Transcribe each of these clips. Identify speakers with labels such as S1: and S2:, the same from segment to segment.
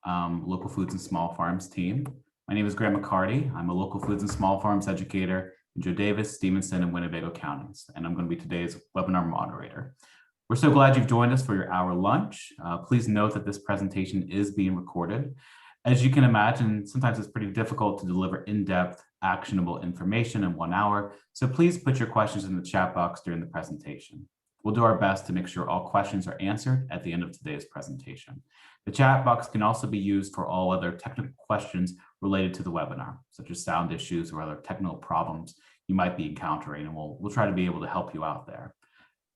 S1: Local Foods and Small Farms team. My name is Graham McCarty. I'm a local foods and small farms educator in Joe Davis, Stevenson, and Winnebago counties, and I'm going to be today's webinar moderator. We're so glad you've joined us for your hour lunch. Please note that this presentation is being recorded. As you can imagine, sometimes it's pretty difficult to deliver in-depth, actionable information in 1 hour, so please put your questions in the chat box during the presentation. We'll do our best to make sure all questions are answered at the end of today's presentation. The chat box can also be used for all other technical questions related to the webinar, such as sound issues or other technical problems you might be encountering, and we'll try to be able to help you out there.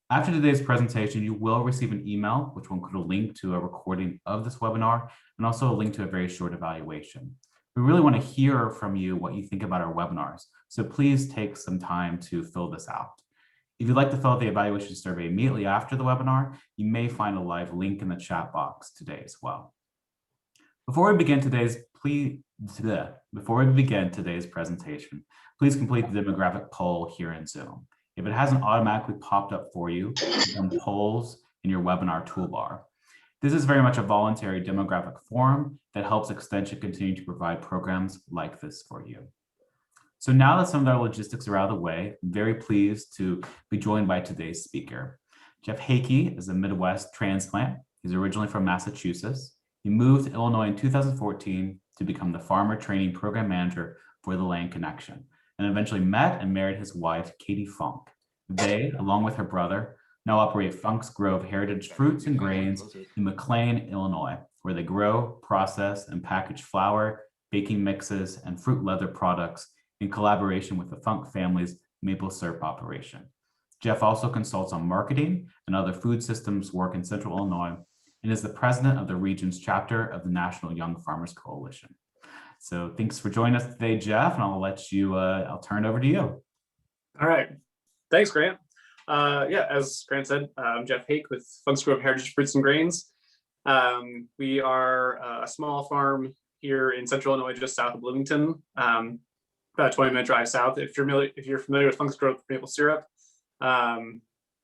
S1: After today's presentation, you will receive an email, which will include a link to a recording of this webinar and also a link to a very short evaluation. We really want to hear from you what you think about our webinars, so please take some time to fill this out. If you'd like to fill out the evaluation survey immediately after the webinar, you may find a live link in the chat box today as well. Before we begin today's presentation, please complete the demographic poll here in Zoom. If it hasn't automatically popped up for you, click on polls in your webinar toolbar. This is very much a voluntary demographic forum that helps Extension continue to provide programs like this for you. So now that some of our logistics are out of the way, I'm very pleased to be joined by today's speaker. Jeff Hakey is a Midwest transplant. He's originally from Massachusetts. He moved to Illinois in 2014 to become the Farmer Training Program Manager for the Land Connection, and eventually met and married his wife, Katie Funk. They, along with her brother, now operate Funk's Grove Heritage Fruits and Grains in McLean, Illinois, where they grow, process, and package flour, baking mixes, and fruit leather products in collaboration with the Funk family's maple syrup operation. Jeff also consults on marketing and other food systems work in Central Illinois and is the president of the region's chapter of the National Young Farmers Coalition. So thanks for joining us today, Jeff, and I'll turn it over to you.
S2: All right, thanks, Grant. As Grant said, I'm Jeff Hake with Funk's Grove Heritage Fruits and Grains. We are a small farm here in Central Illinois, just south of Bloomington. About a 20-minute drive south. If you're familiar with Funk's Grove Maple Syrup,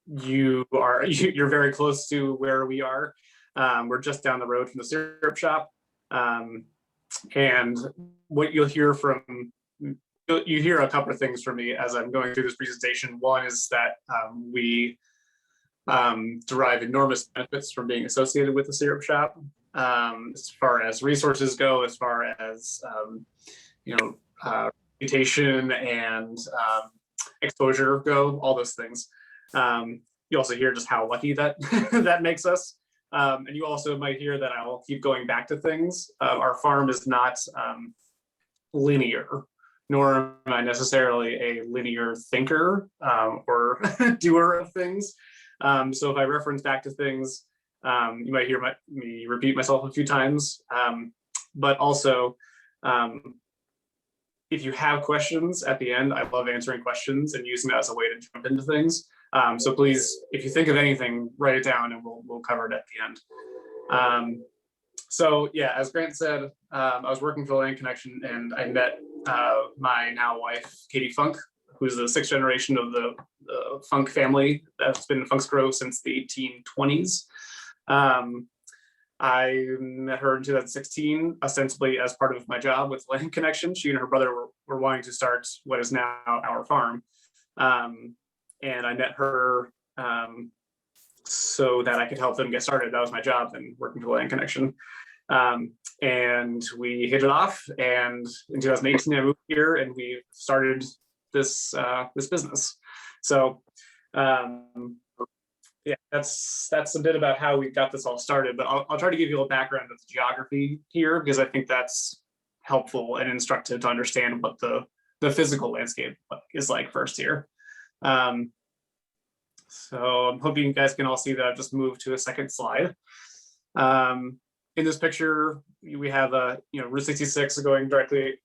S2: you're very close to where we are. We're just down the road from the syrup shop, and what you'll hear you hear a couple of things from me as I'm going through this presentation. One is that we derive enormous benefits from being associated with the syrup shop, as far as resources go, as far as reputation and exposure go, all those things. You also hear just how lucky that that makes us. And you also might hear that I'll keep going back to things. Our farm is not linear, nor am I necessarily a linear thinker or doer of things. So if I reference back to things, you might hear me repeat myself a few times. But also, if you have questions at the end, I love answering questions and using that as a way to jump into things. So please, if you think of anything, write it down and we'll cover it at the end. So yeah, as Grant said, I was working for the Land Connection and I met my now wife, Katie Funk, who's the sixth generation of the Funk family that's been in Funk's Grove since the 1820s. I met her in 2016, ostensibly as part of my job with Land Connection. She and her brother were wanting to start what is now our farm. And I met her so that I could help them get started. That was my job then, working for Land Connection. And we hit it off. And in 2018, I moved here and we started this business. So yeah, that's a bit about how we got this all started, but I'll try to give you a little background of the geography here, because I think that's helpful and instructive to understand what the physical landscape is like first here. So I'm hoping you guys can all see that I've just moved to a second slide. In this picture, we have Route 66 going directly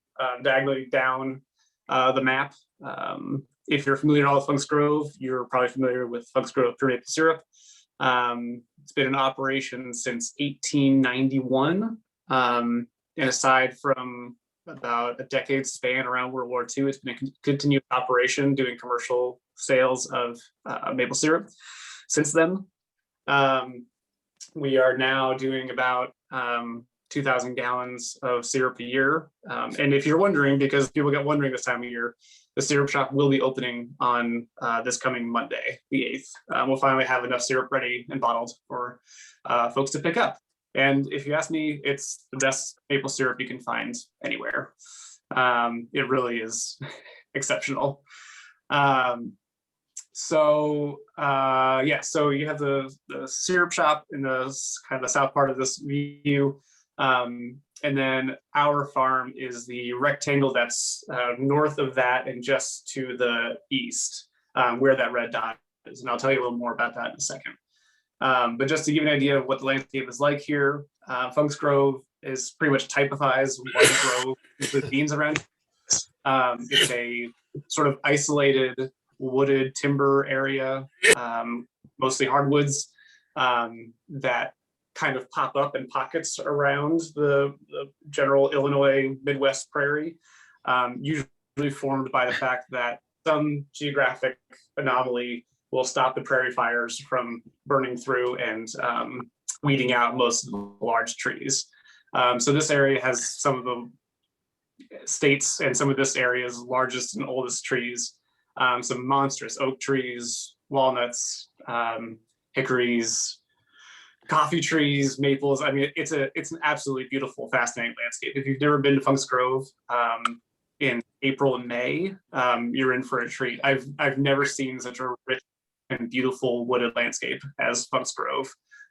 S2: diagonally down the map. If you're familiar at all with Funk's Grove, you're probably familiar with Funk's Grove Pure Maple Sirup. It's been in operation since 1891. And aside from about a decade span around World War II, it's been a continued operation doing commercial sales of maple syrup since then. We are now doing about 2,000 gallons of syrup a year. And if you're wondering, because people get wondering this time of year, the syrup shop will be opening on this coming Monday, the 8th. We'll finally have enough syrup ready and bottled for folks to pick up. And if you ask me, it's the best maple syrup you can find anywhere. It really is exceptional. So you have the syrup shop in the kind of the south part of this view. And then our farm is the rectangle that's north of that and just to the east, where that red dot is. And I'll tell you a little more about that in a second. But just to give you an idea of what the landscape is like here, Funk's Grove is pretty much typifies one grove with beans around. It's a sort of isolated wooded timber area, mostly hardwoods, that kind of pop up in pockets around the general Illinois Midwest prairie, usually formed by the fact that some geographic anomaly will stop the prairie fires from burning through and weeding out most of the large trees. So this area has some of the states and some of this area's largest and oldest trees, some monstrous oak trees, walnuts, hickories, coffee trees, maples. I mean, it's an absolutely beautiful, fascinating landscape. If you've never been to Funk's Grove in April and May, you're in for a treat. I've never seen such a rich and beautiful wooded landscape as Funk's Grove.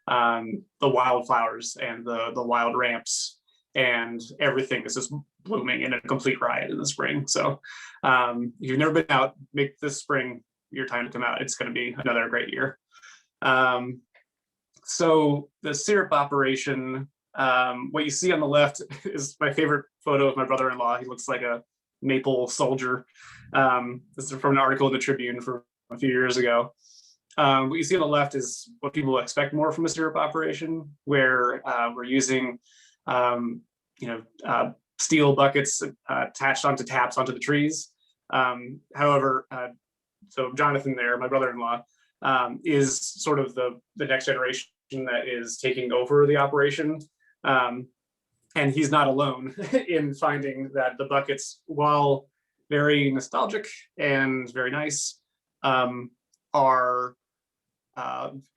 S2: The wildflowers and the wild ramps and everything is just blooming in a complete riot in the spring. So if you've never been out, make this spring your time to come out. It's going to be another great year. So the syrup operation, what you see on the left is my favorite photo of my brother-in-law. He looks like a maple soldier. This is from an article in the Tribune from a few years ago. What you see on the left is what people expect more from a syrup operation, where we're using steel buckets attached onto taps onto the trees. However, so Jonathan there, my brother-in-law, is sort of the next generation that is taking over the operation. And he's not alone in finding that the buckets, while very nostalgic and very nice, are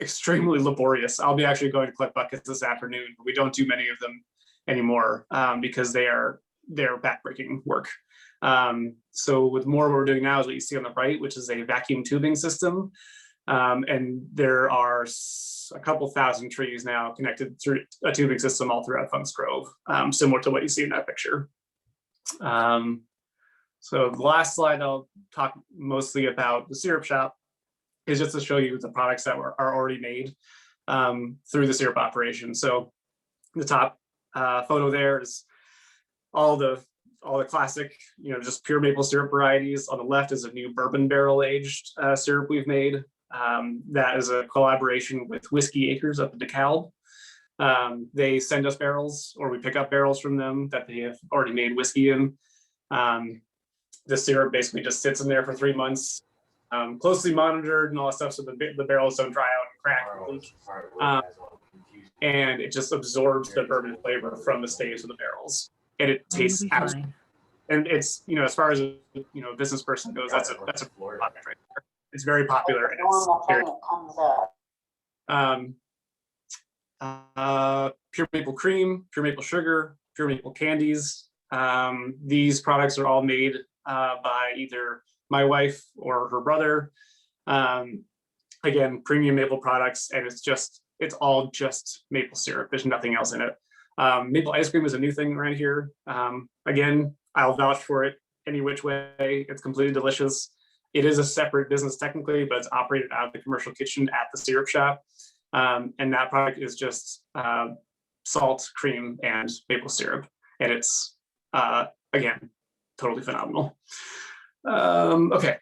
S2: extremely laborious. I'll be actually going to collect buckets this afternoon, but we don't do many of them anymore because they're backbreaking work. So with more, what we're doing now is what you see on the right, which is a vacuum tubing system. And there are a couple thousand trees now connected through a tubing system all throughout Funk's Grove, similar to what you see in that picture. So the last slide, I'll talk mostly about the syrup shop, is just to show you the products that are already made through the syrup operation. So the top photo there is all the classic, just pure maple syrup varieties. On the left is a new bourbon barrel aged syrup we've made. That is a collaboration with Whiskey Acres up in DeKalb. They send us barrels, or we pick up barrels from them that they have already made whiskey in. The syrup basically just sits in there for 3 months, closely monitored and all that stuff, so the barrels don't dry out and crack and leak. And it just absorbs the bourbon flavor from the staves of the barrels, and it tastes absolutely. And it's, as far as a business person goes, that's a product right there. It's very popular, and it's very pure maple cream, pure maple sugar, pure maple candies. These products are all made by either my wife or her brother. Again, premium maple products, and it's all just maple syrup. There's nothing else in it. Maple ice cream is a new thing around here. Again, I'll vouch for it any which way. It's completely delicious. It is a separate business technically, but it's operated out of the commercial kitchen at the syrup shop. And that product is just salt, cream, and maple syrup. And it's, again, totally phenomenal. Okay,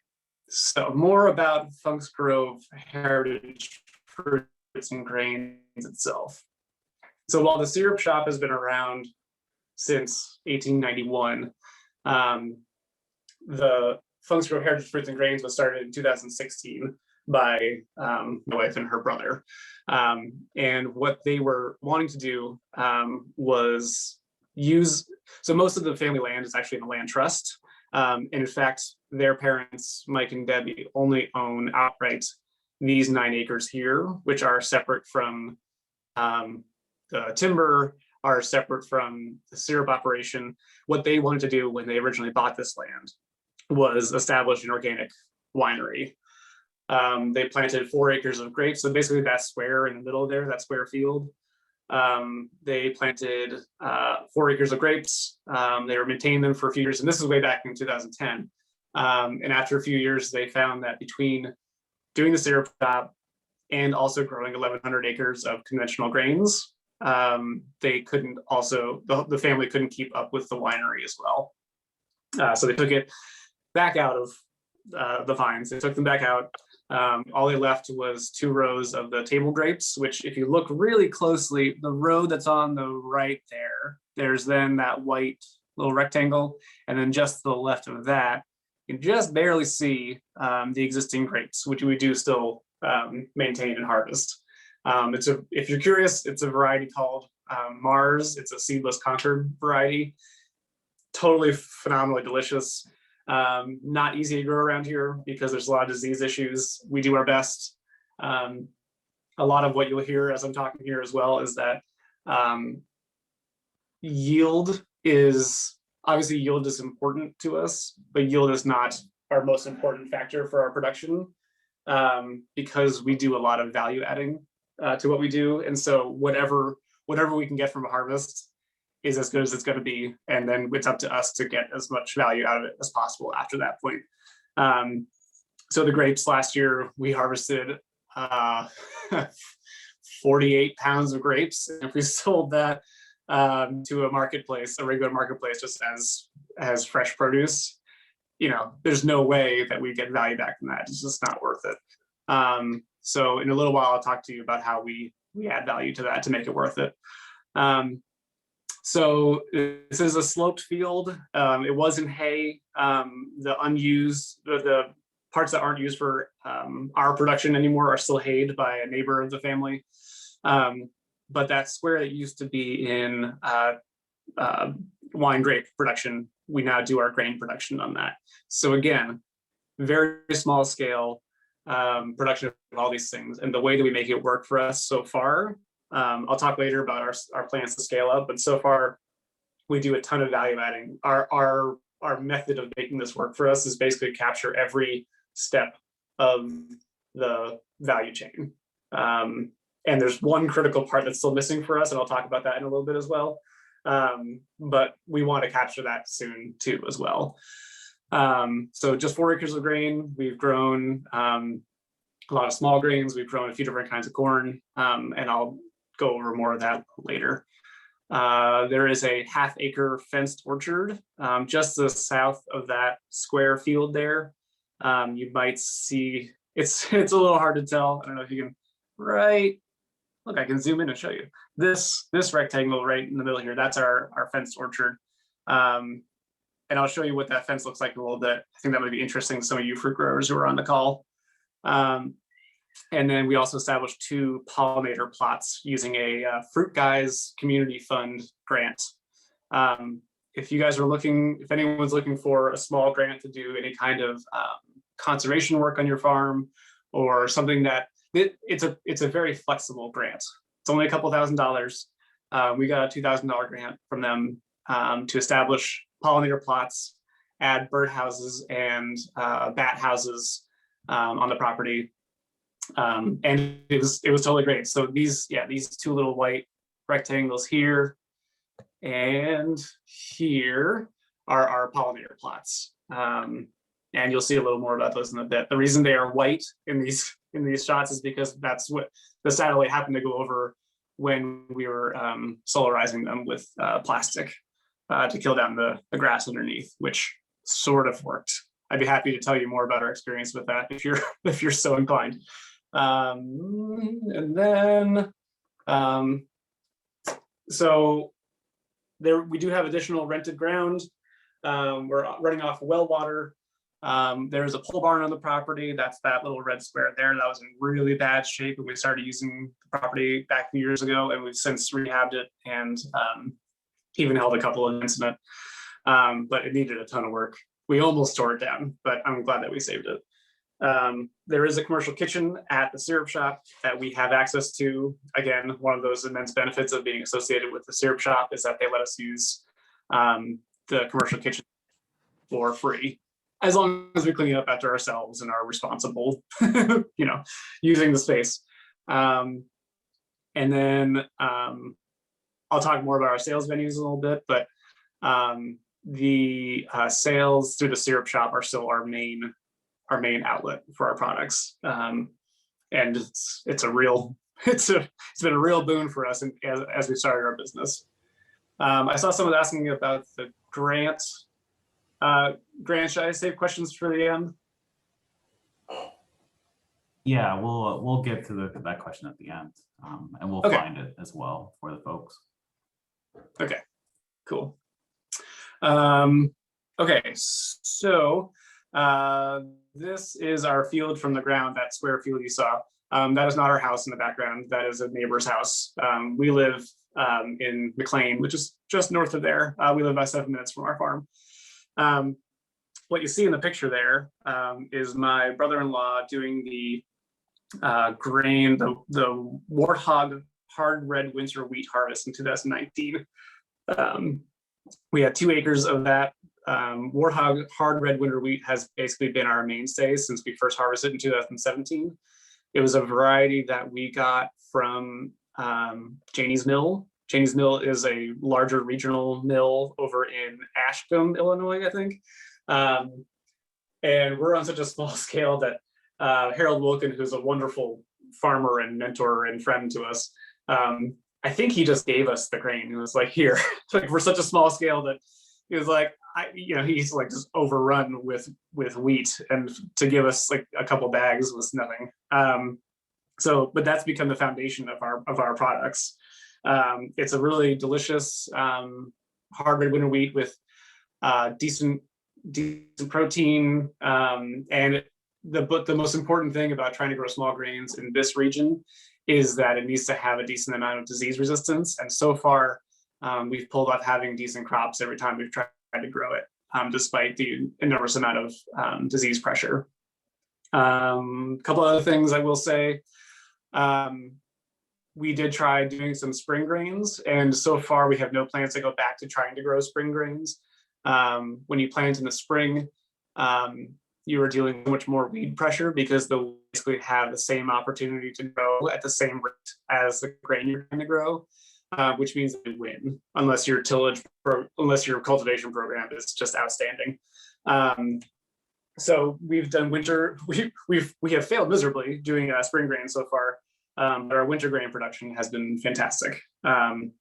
S2: so more about Funk's Grove heritage fruits and grains itself. So while the syrup shop has been around since 1891, the Funk's Grove Heritage Fruits and Grains was started in 2016 by my wife and her brother. And what they were wanting to do was so most of the family land is actually in a land trust. And in fact, their parents, Mike and Debbie, only own outright these 9 acres here, which are separate from the timber, are separate from the syrup operation. What they wanted to do when they originally bought this land was establish an organic winery. They planted 4 acres of grapes. So basically that square in the middle there, that square field, they planted 4 acres of grapes. They were maintaining them for a few years. And this is way back in 2010. And after a few years, they found that between doing the syrup job and also growing 1,100 acres of conventional grains, they couldn't also, the family couldn't keep up with the winery as well. So they took it back out of the vines. They took them back out. All they left was 2 rows of the table grapes, which if you look really closely, the row that's on the right there's then that white little rectangle. And then just to the left of that, you can just barely see the existing grapes, which we do still maintain and harvest. If you're curious, it's a variety called Mars. It's a seedless Concord variety. Totally phenomenally delicious. Not easy to grow around here because there's a lot of disease issues. We do our best. A lot of what you'll hear as I'm talking here as well is that yield is important to us, but yield is not our most important factor for our production because we do a lot of value adding to what we do. And so whatever we can get from a harvest is as good as it's going to be. And then it's up to us to get as much value out of it as possible after that point. So the grapes last year, we harvested 48 pounds of grapes. And if we sold that to a marketplace, a regular marketplace, just as fresh produce, there's no way that we get value back from that. It's just not worth it. So in a little while, I'll talk to you about how we add value to that to make it worth it. So this is a sloped field. It was in hay. The unused, the parts that aren't used for our production anymore are still hayed by a neighbor of the family. But that square that used to be in wine grape production, we now do our grain production on that. So again, very small scale production of all these things. And the way that we make it work for us so far, I'll talk later about our plans to scale up, but so far we do a ton of value adding. Our method of making this work for us is basically capture every step of the value chain. And there's one critical part that's still missing for us, and I'll talk about that in a little bit as well. But we want to capture that soon too as well. So just 4 acres of grain. We've grown a lot of small grains. We've grown a few different kinds of corn, and I'll go over more of that later. There is a half-acre fenced orchard just to the south of that square field there. You might see, it's a little hard to tell. I don't know if you can, look, I can zoom in and show you. This rectangle right in the middle here, that's our fenced orchard. And I'll show you what that fence looks like in a little bit. I think that might be interesting to some of you fruit growers who are on the call. And then we also established 2 pollinator plots using a Fruit Guys Community Fund grant. If you guys are looking, if anyone's looking for a small grant to do any kind of conservation work on your farm or something that, it's a very flexible grant. It's only a couple $1,000s. We got a $2,000 grant from them to establish pollinator plots, add bird houses and bat houses on the property. And it was totally great. So these 2 little white rectangles here and here are our pollinator plots. And you'll see a little more about those in a bit. The reason they are white in these shots is because that's what the satellite happened to go over when we were solarizing them with plastic to kill down the grass underneath, which sort of worked. I'd be happy to tell you more about our experience with that if you're so inclined. And then, so there we do have additional rented ground. We're running off well water. There's a pole barn on the property. That's that little red square there. That was in really bad shape. And we started using the property back a few years ago, and we've since rehabbed it and even held a couple of events in it. But it needed a ton of work. We almost tore it down, but I'm glad that we saved it. There is a commercial kitchen at the syrup shop that we have access to. Again, one of those immense benefits of being associated with the syrup shop is that they let us use the commercial kitchen for free, as long as we clean up after ourselves and are responsible, using the space. And then I'll talk more about our sales venues a little bit, but the sales through the syrup shop are still our main outlet for our products. And it's been a real boon for us as we started our business. I saw someone asking about the grant. Should I save questions for the end?
S1: Yeah, we'll get to that question at the end, and we'll find it as well for the folks.
S2: Okay, cool. Okay, so this is our field from the ground, that square field you saw. That is not our house in the background. That is a neighbor's house. We live in McLean, which is just north of there. We live about 7 minutes from our farm. What you see in the picture there is my brother-in-law doing the grain, the Warthog hard red winter wheat harvest in 2019. We had 2 acres of that. Warthog hard red winter wheat has basically been our mainstay since we first harvested in 2017. It was a variety that we got from Janie's Mill. Janie's Mill is a larger regional mill over in Ashcombe, Illinois, I think. And we're on such a small scale that Harold Wilkin, who's a wonderful farmer and mentor and friend to us, I think he just gave us the grain. He was like, here, like we're such a small scale that he was like, he's like just overrun with wheat, and to give us like a couple bags was nothing. But that's become the foundation of our products. It's a really delicious hard red winter wheat with decent protein, and the most important thing about trying to grow small grains in this region is that it needs to have a decent amount of disease resistance. And so far, we've pulled off having decent crops every time we've tried to grow it, despite the enormous amount of disease pressure. A couple other things I will say. We did try doing some spring grains, and so far we have no plans to go back to trying to grow spring grains. When you plant in the spring, you are dealing with much more weed pressure because they'll basically have the same opportunity to grow at the same rate as the grain you're trying to grow, which means they win unless your cultivation program is just outstanding. So we've done winter. We have failed miserably doing spring grain so far, but our winter grain production has been fantastic. And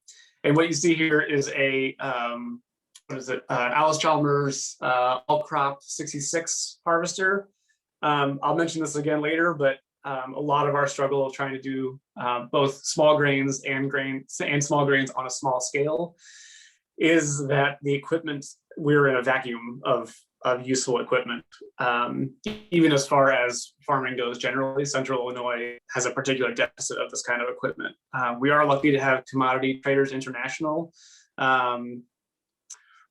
S2: what you see here is a Alice Chalmers all crop 66 harvester. I'll mention this again later, but a lot of our struggle of trying to do both small grains and small grains on a small scale is that the equipment, we're in a vacuum of useful equipment. Even as far as farming goes generally, Central Illinois has a particular deficit of this kind of equipment. We are lucky to have Commodity Traders International,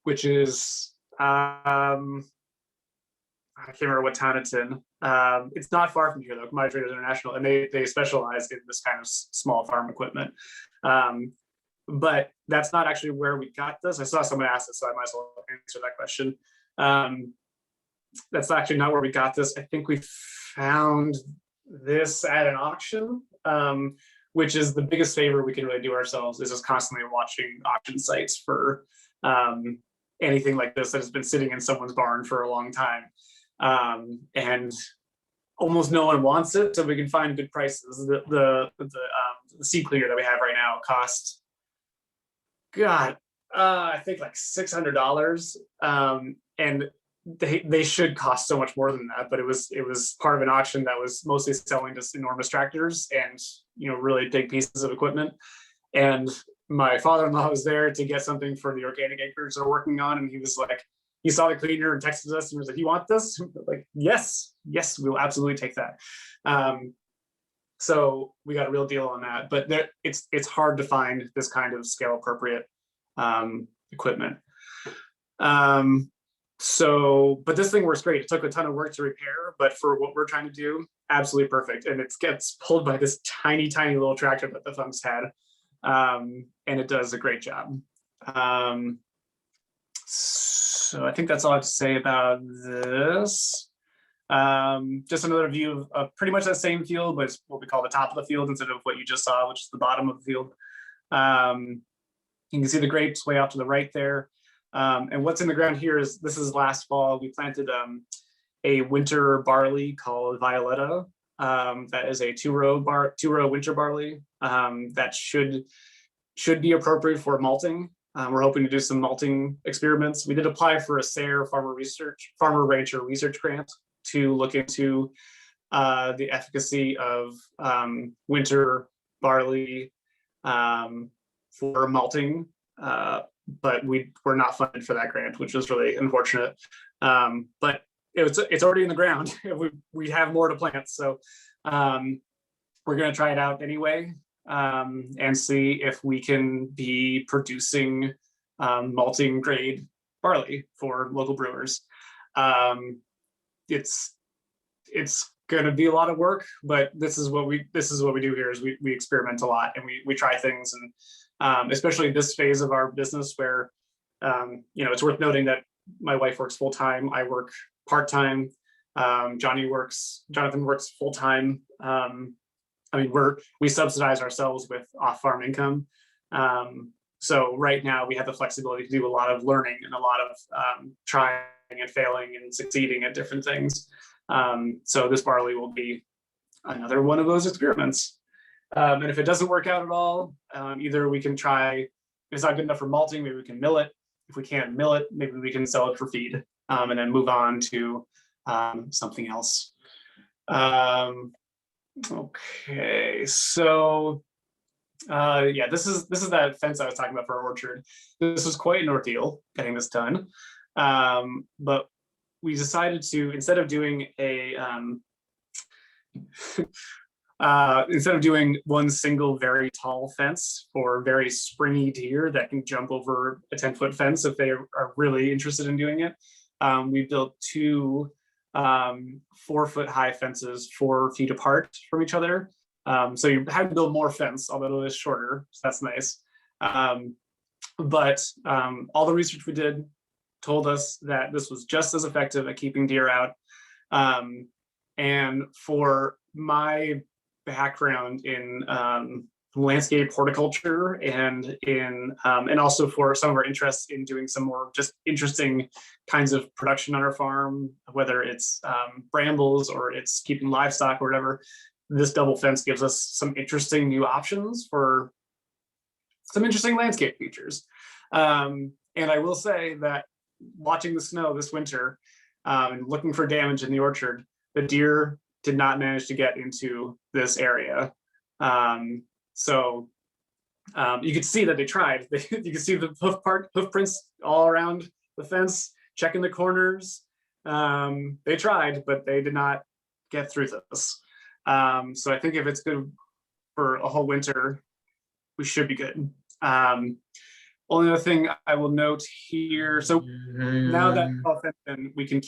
S2: which is, I can't remember what town it's in. It's not far from here though, Commodity Traders International, and they specialize in this kind of small farm equipment. But that's not actually where we got this. I saw someone ask this, so I might as well answer that question. That's actually not where we got this. I think we found this at an auction, which is the biggest favor we can really do ourselves, is just constantly watching auction sites for anything like this that has been sitting in someone's barn for a long time. And almost no one wants it, so we can find good prices. The seed cleaner that we have right now costs, I think like $600, and they should cost so much more than that. But it was part of an auction that was mostly selling just enormous tractors and really big pieces of equipment. And my father-in-law was there to get something for the organic acres they're working on, and he was like, he saw the cleaner and texted us and was like, "You want this?" Like, yes, we will absolutely take that. So we got a real deal on that, but it's hard to find this kind of scale appropriate equipment. But this thing works great. It took a ton of work to repair, but for what we're trying to do, absolutely perfect. And it gets pulled by this tiny little tractor that the Funks had. And it does a great job. So I think that's all I have to say about this. Just another view of pretty much that same field, but it's what we call the top of the field instead of what you just saw, which is the bottom of the field. You can see the grapes way out to the right there. And what's in the ground here is, this is last fall, we planted a winter barley called Violetta. That is a two-row winter barley that should be appropriate for malting. We're hoping to do some malting experiments. We did apply for a SARE Farmer Rancher Research Grant to look into the efficacy of winter barley for malting, but we were not funded for that grant, which was really unfortunate. But it's already in the ground. We have more to plant, so we're going to try it out anyway, and see if we can be producing malting grade barley for local brewers. It's going to be a lot of work, but this is what we do here, is we experiment a lot, and we try things. And especially this phase of our business where it's worth noting that my wife works full-time, I work part-time, Jonathan works full-time. We subsidize ourselves with off-farm income. So right now we have the flexibility to do a lot of learning and a lot of trying and failing and succeeding at different things. So this barley will be another one of those experiments. And if it doesn't work out at all, either we can try, if it's not good enough for malting, maybe we can mill it. If we can't mill it, maybe we can sell it for feed, and then move on to something else. Okay, so yeah, this is that fence I was talking about for our orchard. This was quite an ordeal getting this done, but we decided to, instead of doing one single very tall fence for very springy deer that can jump over a 10-foot fence if they are really interested in doing it, we built two 4-foot high fences 4 feet apart from each other. So you have to build more fence, although it is shorter, so that's nice. But all the research we did told us that this was just as effective at keeping deer out. And for my background in landscape horticulture and also for some of our interests in doing some more just interesting kinds of production on our farm, whether it's brambles or it's keeping livestock or whatever, this double fence gives us some interesting new options for some interesting landscape features. And I will say that watching the snow this winter and looking for damage in the orchard, the deer did not manage to get into this area. So you could see that they tried. You can see the hoof prints all around the fence, checking the corners. They tried, but they did not get through this. So I think if it's good for a whole winter, we should be good. Only other thing I will note here, so now that all fenced in, we can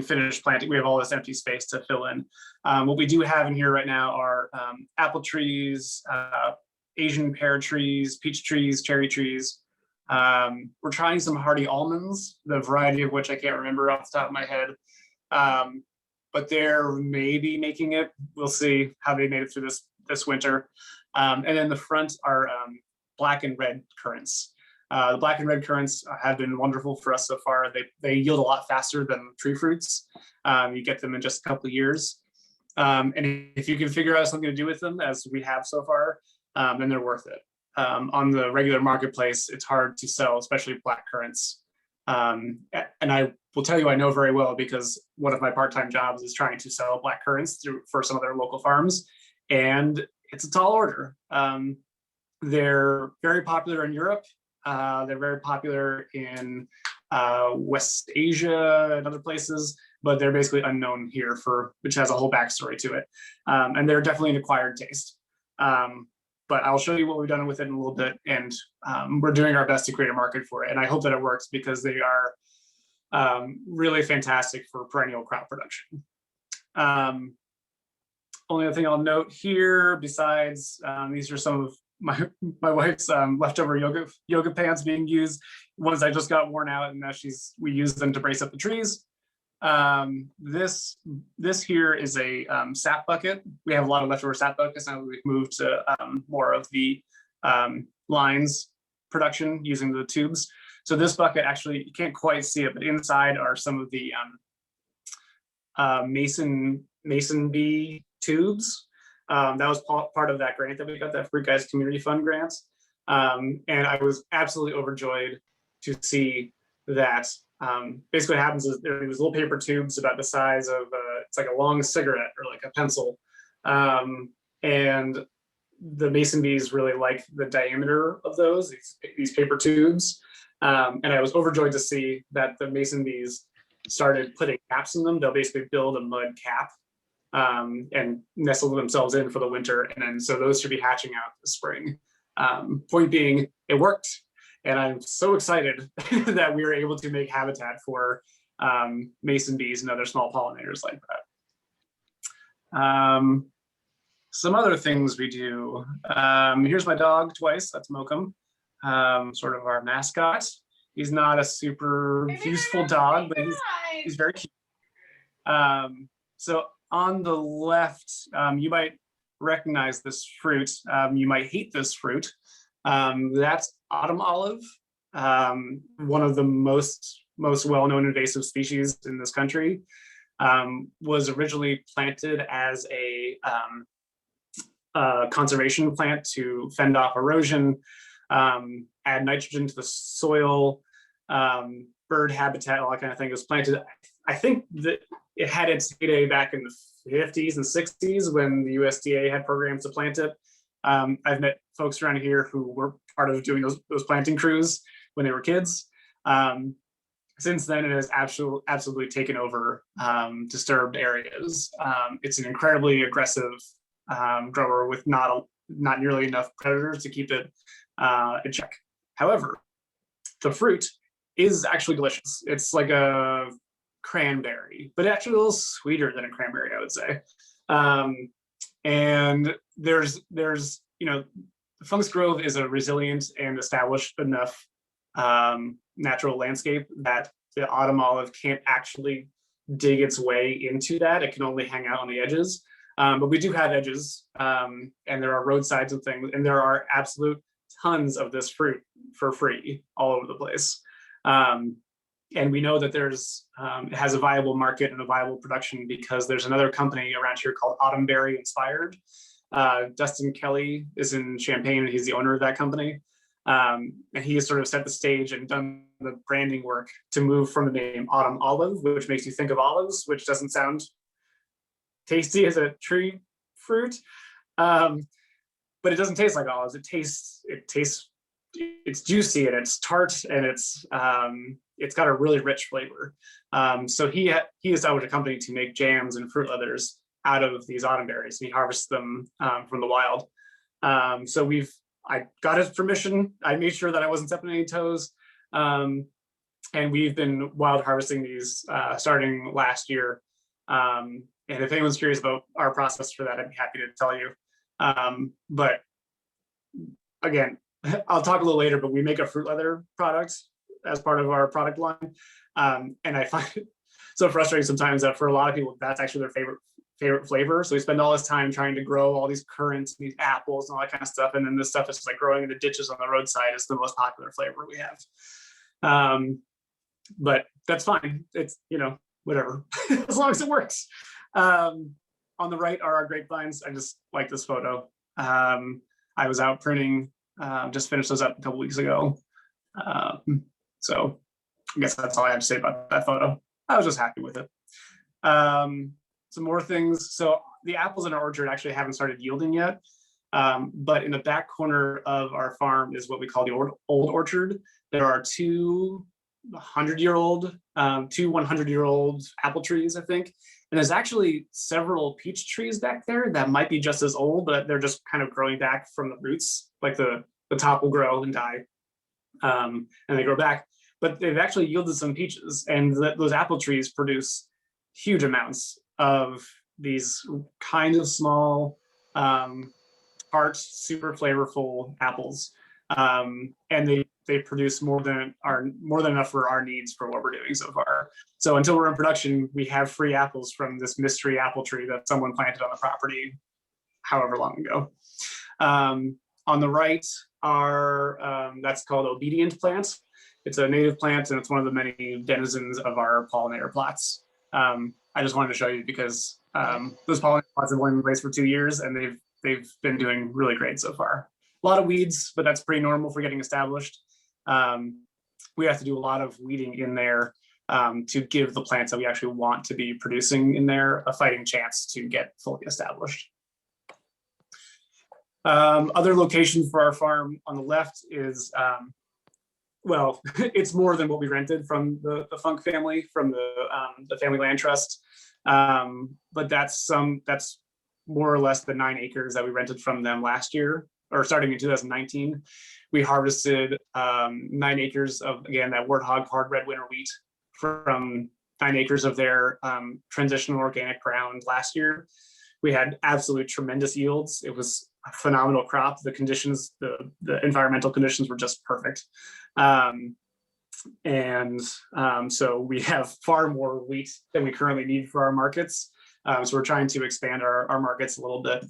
S2: finish planting. We have all this empty space to fill in. What we do have in here right now are apple trees, Asian pear trees, peach trees, cherry trees. We're trying some hardy almonds, the variety of which I can't remember off the top of my head. But they're maybe making it. We'll see how they made it through this winter. And then the front are black and red currants. The black and red currants have been wonderful for us so far. They yield a lot faster than tree fruits. You get them in just a couple of years. And if you can figure out something to do with them, as we have so far, then they're worth it. On the regular marketplace, it's hard to sell, especially black currants. And I will tell you, I know very well, because one of my part-time jobs is trying to sell black currants for some of their local farms, and it's a tall order. They're very popular in Europe. They're very popular in West Asia and other places, but they're basically unknown here, which has a whole backstory to it. And they're definitely an acquired taste. But I'll show you what we've done with it in a little bit, and we're doing our best to create a market for it. And I hope that it works because they are really fantastic for perennial crop production. Only other thing I'll note here, besides these are some of my wife's leftover yoga pants being used, ones I just got worn out, and now we use them to brace up the trees. This here is a sap bucket. We have a lot of leftover sap buckets now. We've moved to more of the lines production using the tubes. So this bucket, actually, you can't quite see it, but inside are some of the mason bee tubes. That was part of that grant that we got, that Fruit Guys Community Fund grant. And I was absolutely overjoyed to see that. Basically what happens is there are these little paper tubes about the size of, it's like a long cigarette or like a pencil. And the mason bees really like the diameter of these paper tubes. And I was overjoyed to see that the mason bees started putting caps in them. They'll basically build a mud cap and nestle themselves in for the winter. And then so those should be hatching out this spring. Point being, it worked. And I'm so excited that we were able to make habitat for mason bees and other small pollinators like that. Some other things we do. Here's my dog twice, that's Mokum, sort of our mascot. He's not a super useful dog, but he's very cute. So on the left, you might recognize this fruit. You might hate this fruit. That's autumn olive, one of the most well-known invasive species in this country. Was originally planted as a conservation plant to fend off erosion, add nitrogen to the soil, bird habitat, all that kind of thing. It was planted, I think that it had its heyday back in the 50s and 60s when the USDA had programs to plant it. I've met folks around here who were part of doing those planting crews when they were kids. Since then, it has absolutely taken over disturbed areas. It's an incredibly aggressive grower with not nearly enough predators to keep it in check. However, the fruit is actually delicious. It's like a cranberry, but actually a little sweeter than a cranberry, I would say. And there's Funk's Grove is a resilient and established enough natural landscape that the autumn olive can't actually dig its way into that. It can only hang out on the edges. But we do have edges, and there are roadsides and things, and there are absolute tons of this fruit for free all over the place. And we know that it has a viable market and a viable production because there's another company around here called Autumnberry Inspired. Dustin Kelly is in Champaign, and he's the owner of that company. And he has sort of set the stage and done the branding work to move from the name Autumn Olive, which makes you think of olives, which doesn't sound tasty as a tree fruit. But it doesnesn't taste like olives. It's juicy and it's tart and it's got a really rich flavor. So he established a company to make jams and fruit leathers out of these autumn berries, and he harvests them from the wild. So I got his permission. I made sure that I wasn't stepping on any toes. And we've been wild harvesting these starting last year. And if anyone's curious about our process for that, I'd be happy to tell you. But again, I'll talk a little later, but we make a fruit leather product as part of our product line. And I find it so frustrating sometimes that for a lot of people, that's actually their favorite flavor. So we spend all this time trying to grow all these currants and these apples and all that kind of stuff. And then this stuff is just like growing in the ditches on the roadside. It's the most popular flavor we have. But that's fine. It's, whatever, as long as it works. On the right are our grapevines. I just like this photo. I was out pruning, just finished those up a couple weeks ago. So I guess that's all I have to say about that photo. I was just happy with it. Some more things. So the apples in our orchard actually haven't started yielding yet. But in the back corner of our farm is what we call the old orchard. There are two 100-year-old, 100-year-old apple trees, I think. And there's actually several peach trees back there that might be just as old, but they're just kind of growing back from the roots. Like the top will grow and die, and they grow back. But they've actually yielded some peaches, and those apple trees produce huge amounts of these kind of small, tart, super flavorful apples, and they produce more than enough for our needs for what we're doing so far. So until we're in production, we have free apples from this mystery apple tree that someone planted on the property however long ago. On the right are that's called obedient plant. It's a native plant, and it's one of the many denizens of our pollinator plots. I just wanted to show you because those pollinator plots have only been in place for 2 years, and they've been doing really great so far. A lot of weeds, but that's pretty normal for getting established. We have to do a lot of weeding in there to give the plants that we actually want to be producing in there a fighting chance to get fully established. Other locations for our farm on the left is, well, it's more than what we rented from the Funk family, from the Family Land Trust. But that's more or less the 9 acres that we rented from them last year, or starting in 2019. We harvested 9 acres of, again, that warthog hard red winter wheat from 9 acres of their transitional organic ground last year. We had absolute tremendous yields. It was a phenomenal crop. The conditions, the environmental conditions were just perfect. So we have far more wheat than we currently need for our markets. So we're trying to expand our markets a little bit.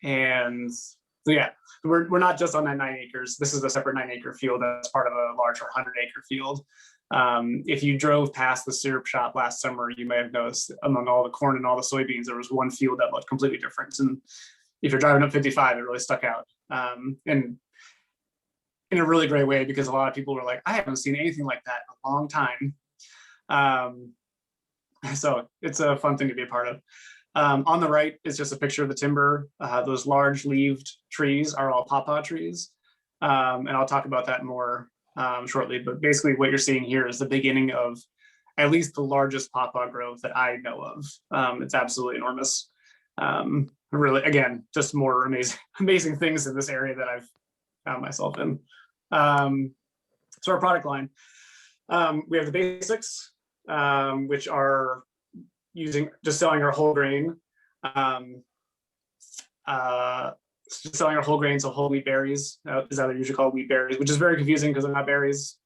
S2: And so yeah, we're not just on that 9 acres. This is a separate 9-acre field that's part of a larger 100-acre field. If you drove past the syrup shop last summer, you may have noticed among all the corn and all the soybeans, there was one field that looked completely different. And if you're driving up 55, it really stuck out. And in a really great way, because a lot of people were like, I haven't seen anything like that in a long time. So it's a fun thing to be a part of. On the right is just a picture of the timber. Those large leaved trees are all pawpaw trees. And I'll talk about that more shortly. But basically what you're seeing here is the beginning of at least the largest pawpaw grove that I know of. It's absolutely enormous. Really, again, just more amazing things in this area that I've found myself in. So our product line, we have the basics, which are selling our whole grain, selling our whole grain, so whole wheat berries is how they're usually called, wheat berries, which is very confusing because they're not berries,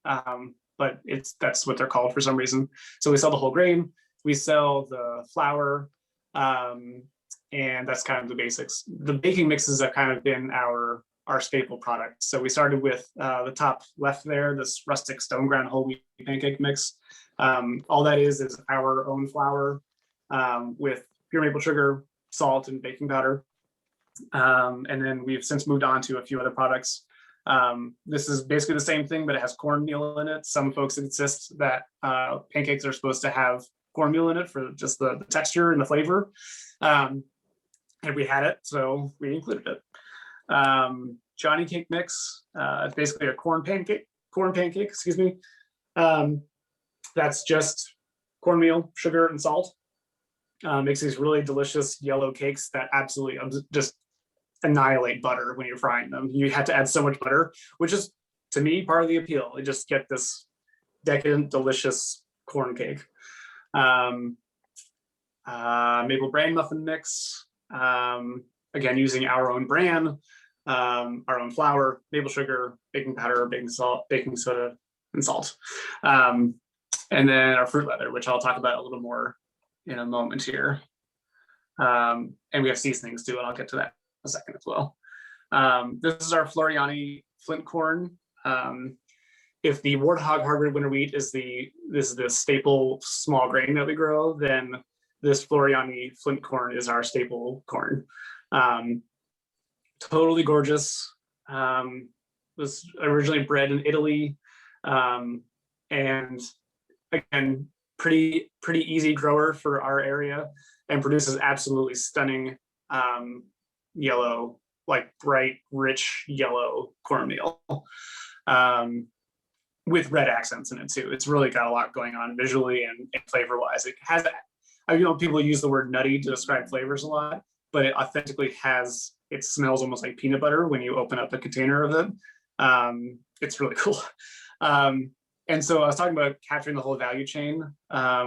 S2: but that's what they're called for some reason. So we sell the whole grain, we sell the flour, and that's kind of the basics. The baking mixes have kind of been our staple product. So we started with the top left there, this Rustic stone ground whole wheat pancake mix. All that is our own flour with pure maple sugar, salt, and baking powder. And then we've since moved on to a few other products. This is basically the same thing, but it has cornmeal in it. Some folks insist that pancakes are supposed to have cornmeal in it for just the texture and the flavor. And we had it, so we included it. Johnny cake mix, it's basically a corn pancake, excuse me. That's just cornmeal, sugar, and salt. Makes these really delicious yellow cakes that absolutely just annihilate butter when you're frying them. You have to add so much butter, which is, to me, part of the appeal. You just get this decadent, delicious corn cake. Maple bran muffin mix, again, using our own bran, our own flour, maple sugar, baking powder, baking salt, baking soda, and salt. And then our fruit leather, which I'll talk about a little more in a moment here. And we have seasonings too, and I'll get to that in a second as well. This is our Floriani Flint corn. If the warthog hard winter wheat is the staple small grain that we grow, then this Floriani Flint corn is our staple corn. Totally gorgeous. Was originally bred in Italy, and again, pretty easy grower for our area, and produces absolutely stunning yellow, like bright, rich yellow cornmeal. with red accents in it too. It's really got a lot going on visually and flavor wise. It has, I know people use the word nutty to describe flavors a lot, but it authentically has, it smells almost like peanut butter when you open up a container of it. It's really cool. And so I was talking about capturing the whole value chain.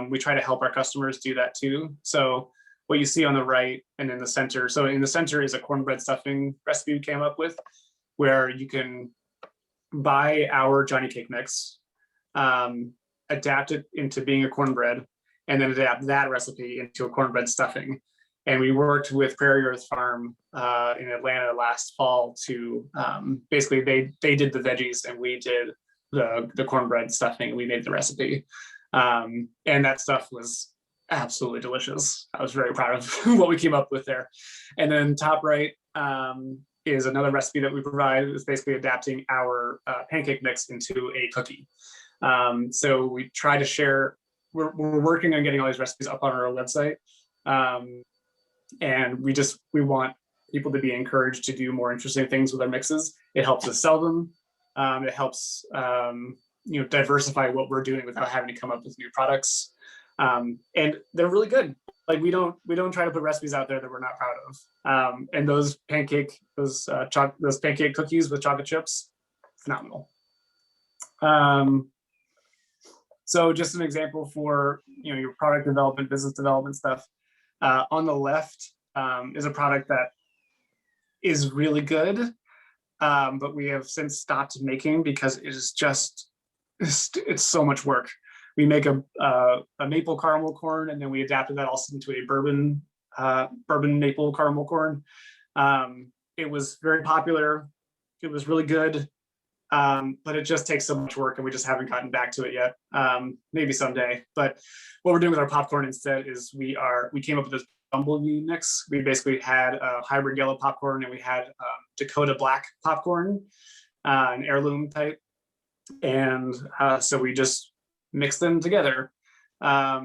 S2: We try to help our customers do that too. So what you see on the right and in the center. So in the center is a cornbread stuffing recipe we came up with, where you can buy our Johnny Cake mix, adapt it into being a cornbread, and then adapt that recipe into a cornbread stuffing. And we worked with Prairie Earth Farm in Atlanta last fall to basically they did the veggies and we did the cornbread stuffing. We made the recipe, and that stuff was absolutely delicious. I was very proud of what we came up with there. And then top right is another recipe that we provide. It's basically adapting our pancake mix into a cookie. So we try to share. We're working on getting all these recipes up on our website, and we want people to be encouraged to do more interesting things with our mixes. It helps us sell them. It helps diversify what we're doing without having to come up with new products. And they're really good. Like we don't try to put recipes out there that we're not proud of. And those pancake cookies with chocolate chips, phenomenal. So just an example for your product development, business development stuff. On the left is a product that is really good, but we have since stopped making because it is just it's so much work. We make a maple caramel corn, and then we adapted that also into a bourbon maple caramel corn. It was very popular. It was really good, but it just takes so much work, and we just haven't gotten back to it yet. Maybe someday. But what we're doing with our popcorn instead is we came up with this bumblebee mix. We basically had a hybrid yellow popcorn, and we had Dakota black popcorn, an heirloom type, and so we just mix them together. My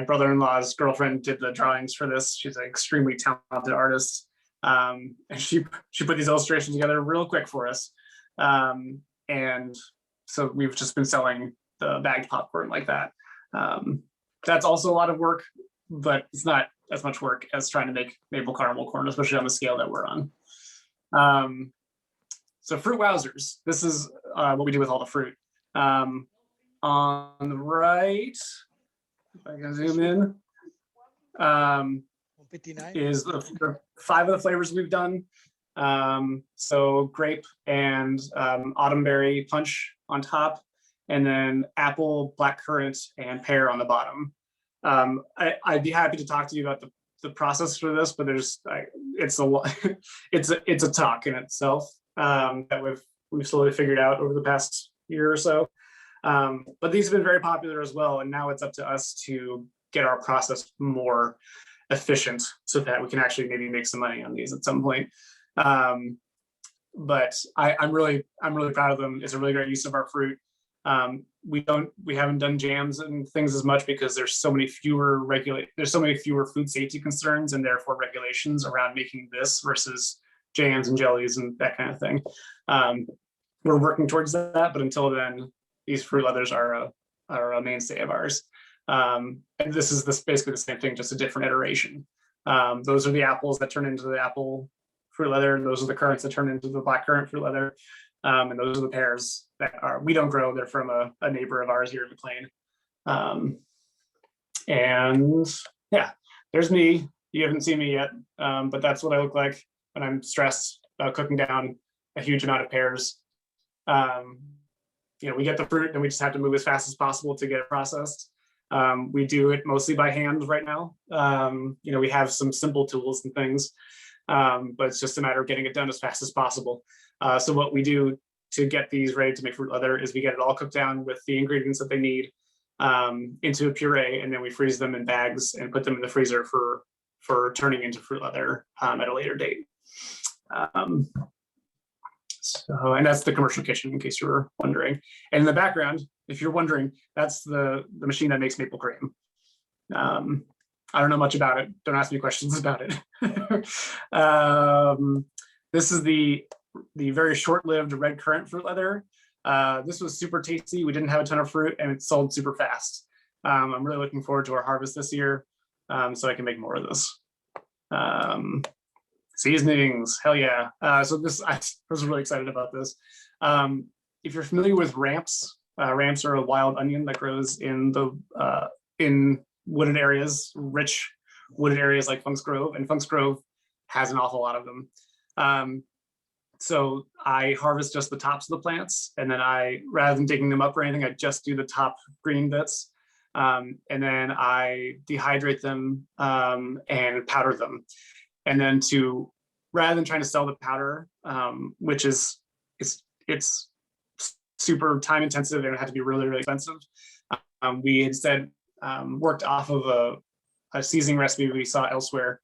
S2: brother-in-law's girlfriend did the drawings for this. She's an extremely talented artist. And she put these illustrations together real quick for us. And so we've just been selling the bagged popcorn like that. That's also a lot of work, but it's not as much work as trying to make maple caramel corn, especially on the scale that we're on. So fruit wowzers. This is what we do with all the fruit. On the right, if I can zoom in, is the 5 of the flavors we've done. So grape and autumn berry punch on top, and then apple, black currant, and pear on the bottom. I'd be happy to talk to you about the process for this, but it's a lot. it's a talk in itself that we've slowly figured out over the past year or so. But these have been very popular as well, and now it's up to us to get our process more efficient so that we can actually maybe make some money on these at some point. But I'm really proud of them. It's a really great use of our fruit. We haven't done jams and things as much because there's so many fewer food safety concerns and therefore regulations around making this versus jams and jellies and that kind of thing. We're working towards that, but until then, these fruit leathers are a mainstay of ours. And this is basically the same thing, just a different iteration. Those are the apples that turn into the apple fruit leather. Those are the currants that turn into the black currant fruit leather. And those are the pears that we don't grow. They're from a neighbor of ours here in McLean. And yeah, there's me. You haven't seen me yet, but that's what I look like when I'm stressed about cooking down a huge amount of pears. We get the fruit and we just have to move as fast as possible to get it processed. We do it mostly by hand right now. We have some simple tools and things, but it's just a matter of getting it done as fast as possible. So what we do to get these ready to make fruit leather is we get it all cooked down with the ingredients that they need into a puree, and then we freeze them in bags and put them in the freezer for turning into fruit leather at a later date. And that's the commercial kitchen, in case you were wondering. And in the background, if you're wondering, that's the machine that makes maple cream. I don't know much about it. Don't ask me questions about it. This is the the very short-lived red currant fruit leather. This was super tasty. We didn't have a ton of fruit and it sold super fast. I'm really looking forward to our harvest this year, so I can make more of this. Seasonings, hell yeah. So I was really excited about this. If you're familiar with ramps, ramps are a wild onion that grows in wooded areas, rich wooded areas like Funk's Grove, and Funk's Grove has an awful lot of them. So I harvest just the tops of the plants, and then rather than digging them up or anything, I just do the top green bits. And then I dehydrate them and powder them. And then rather than trying to sell the powder, which is, it's super time intensive and it had to be really, really expensive. We instead worked off of a seasoning recipe we saw elsewhere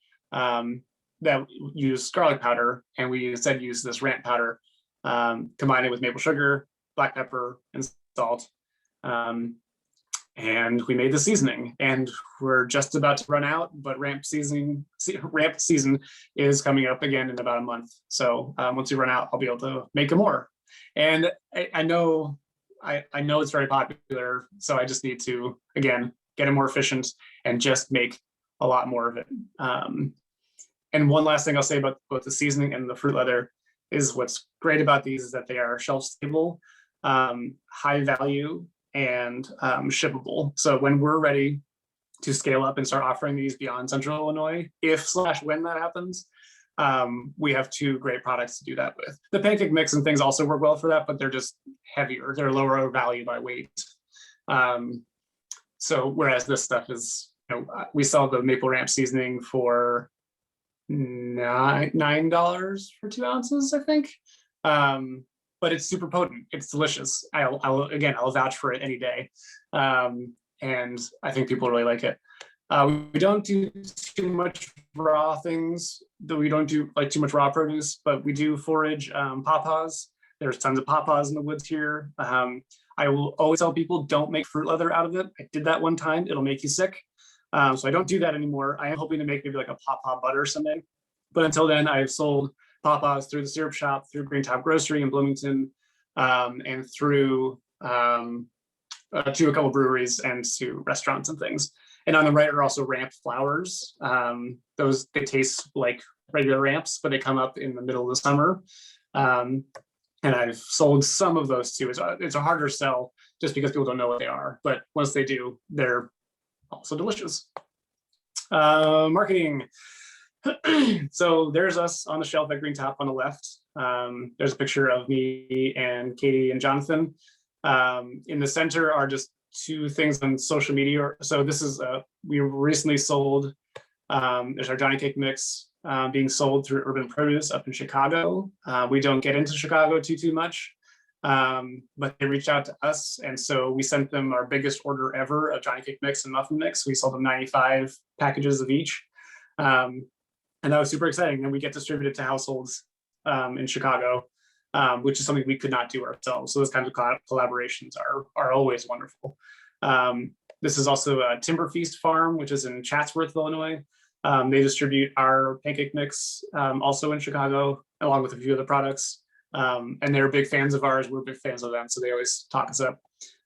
S2: that used garlic powder, and we instead used this ramp powder, combined it with maple sugar, black pepper, and salt. And we made the seasoning, and we're just about to run out, but ramp season is coming up again in about a month. So once we run out, I'll be able to make more. And I know it's very popular, so I just need to, again, get it more efficient and just make a lot more of it. And one last thing I'll say about both the seasoning and the fruit leather is what's great about these is that they are shelf stable, high value, and shippable. So when we're ready to scale up and start offering these beyond Central Illinois, when that happens, we have two great products to do that with. The pancake mix and things also work well for that, but they're just heavier. They're lower value by weight. So whereas this stuff is, we sell the maple ramp seasoning for $9 for 2 ounces, I think. But it's super potent. It's delicious. I'll vouch for it any day. And I think people really like it. We don't do too much raw things, though we don't do like too much raw produce, but we do forage pawpaws. There's tons of pawpaws in the woods here. I will always tell people, don't make fruit leather out of it. I did that one time. It'll make you sick. So I don't do that anymore. I am hoping to make maybe like a pawpaw butter someday. But until then, I've sold pawpaws through the syrup shop, through Green Top Grocery in Bloomington, and through to a couple breweries and to restaurants and things. And on the right are also ramp flowers. They taste like regular ramps, but they come up in the middle of the summer. And I've sold some of those too. It's a harder sell just because people don't know what they are. But once they do, they're also delicious. Marketing. So there's us on the shelf at Green Top on the left. There's a picture of me and Katie and Jonathan. In the center are just two things on social media. So this is, we recently sold, there's our Johnny Cake mix being sold through Urban Produce up in Chicago. We don't get into Chicago too much, but they reached out to us. And so we sent them our biggest order ever of Johnny Cake mix and Muffin mix. We sold them 95 packages of each. And that was super exciting. And we get distributed to households in Chicago, which is something we could not do ourselves. So those kinds of collaborations are always wonderful. This is also a Timber Feast farm, which is in Chatsworth, Illinois. They distribute our pancake mix also in Chicago, along with a few other products. And they're big fans of ours. We're big fans of them. So they always talk us up.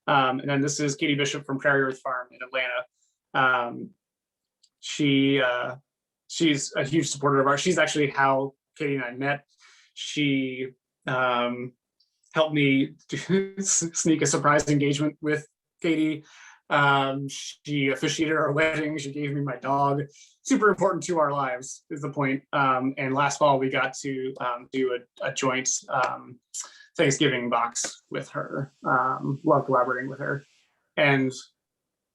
S2: And then this is Katie Bishop from Prairie Earth Farm in Atlanta. She's a huge supporter of ours. She's actually how Katie and I met. She helped me sneak a surprise engagement with Katie. She officiated our wedding. She gave me my dog. Super important to our lives is the point. And last fall we got to do a joint Thanksgiving box with her. Love collaborating with her. And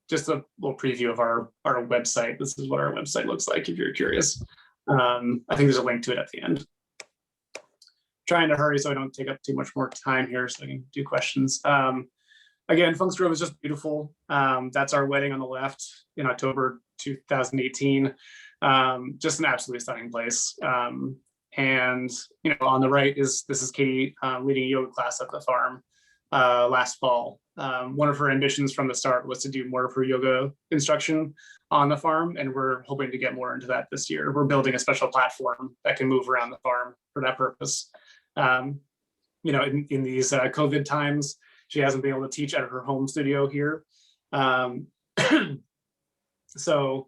S2: just a little preview of our website. This is what our website looks like if you're curious. I think there's a link to it at the end. Trying to hurry so I don't take up too much more time here so I can do questions. Again, Funk's Grove is just beautiful. That's our wedding on the left in October 2018. Just an absolutely stunning place. And on the right this is Katie leading a yoga class at the farm last fall. One of her ambitions from the start was to do more of her yoga instruction on the farm, and we're hoping to get more into that this year. We're building a special platform that can move around the farm for that purpose. In these COVID times, she hasn't been able to teach at her home studio here. So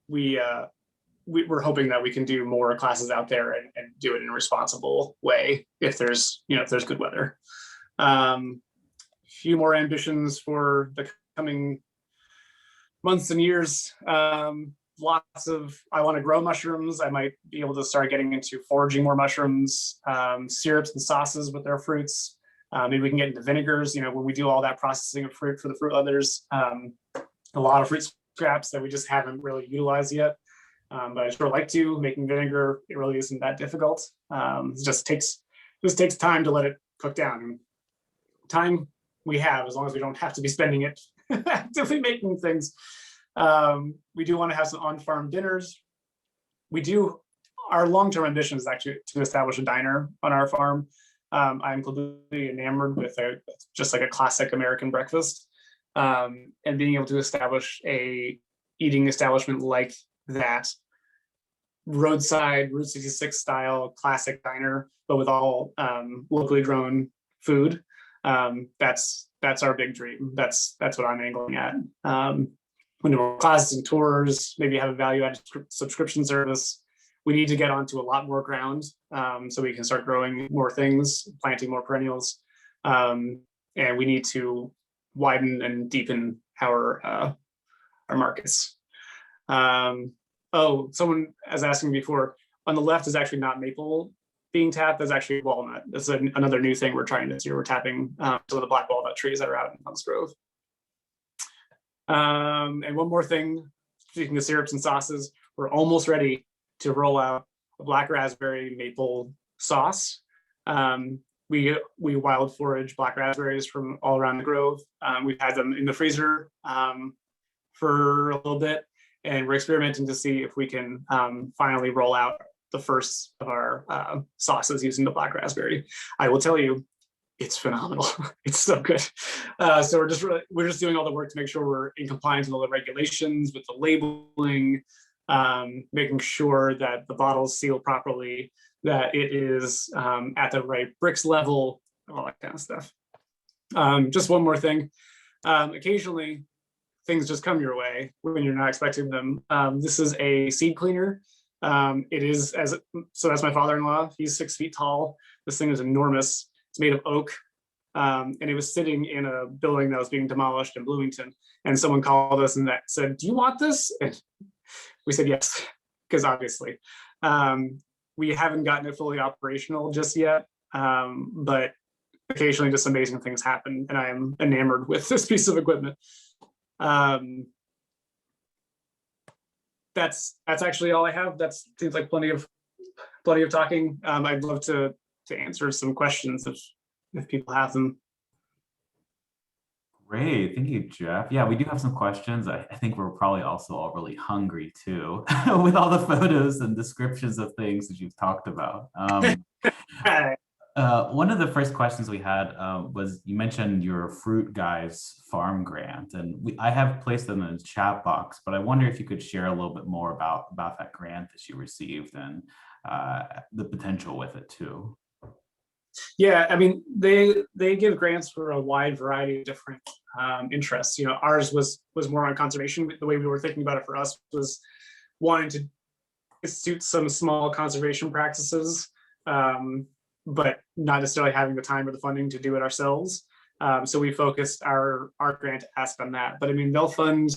S2: we're hoping that we can do more classes out there and do it in a responsible way if there's good weather. Few more ambitions for the coming months and years. I want to grow mushrooms. I might be able to start getting into foraging more mushrooms, syrups and sauces with their fruits. Maybe we can get into vinegars, when we do all that processing of fruit for the fruit leathers. A lot of fruit scraps that we just haven't really utilized yet. But I sure like to. Making vinegar, it really isn't that difficult. It just takes time to let it cook down. Time we have, as long as we don't have to be spending it actively making things. We do want to have some on-farm dinners. Our long-term ambition is actually to establish a diner on our farm. I'm completely enamored with just like a classic American breakfast, and being able to establish a eating establishment like that, roadside Route 66 style classic diner, but with all locally grown food. That's our big dream. That's what I'm angling at. When do more classes and tours, maybe have a value-added subscription service. We need to get onto a lot more ground, so we can start growing more things, planting more perennials, and we need to widen and deepen our markets. Someone was asking before, on the left is actually not maple being tapped, that's actually walnut. That's another new thing we're trying this year. We're tapping some of the black walnut trees that are out in Hunts Grove. And one more thing, speaking of syrups and sauces, we're almost ready to roll out a black raspberry maple sauce. We wild forage black raspberries from all around the Grove. We've had them in the freezer for a little bit, and we're experimenting to see if we can finally roll out the first of our sauces using the black raspberry. I will tell you, it's phenomenal. It's so good. So we're just doing all the work to make sure we're in compliance with all the regulations, with the labeling, making sure that the bottles seal properly, that it is at the right bricks level, all that kind of stuff. Just one more thing. Occasionally, things just come your way when you're not expecting them. This is a seed cleaner. So that's my father-in-law. He's 6 feet tall. This thing is enormous. It's made of oak. And it was sitting in a building that was being demolished in Bloomington. And someone called us and said, "Do you want this?" And we said yes, because obviously. We haven't gotten it fully operational just yet, but occasionally just amazing things happen, and I am enamored with this piece of equipment. That's actually all I have. That seems like plenty of talking. I'd love to answer some questions if people have them.
S1: Great, thank you, Jeff. Yeah, we do have some questions. I think we're probably also all really hungry too, with all the photos and descriptions of things that you've talked about. One of the first questions we had was, you mentioned your Fruit Guys farm grant, and I have placed them in the chat box, but I wonder if you could share a little bit more about that grant that you received and the potential with it too.
S2: Yeah, I mean, they give grants for a wide variety of different interests. Ours was more on conservation. The way we were thinking about it for us was wanting to institute some small conservation practices, but not necessarily having the time or the funding to do it ourselves. So we focused our grant ask on that. But I mean, they'll fund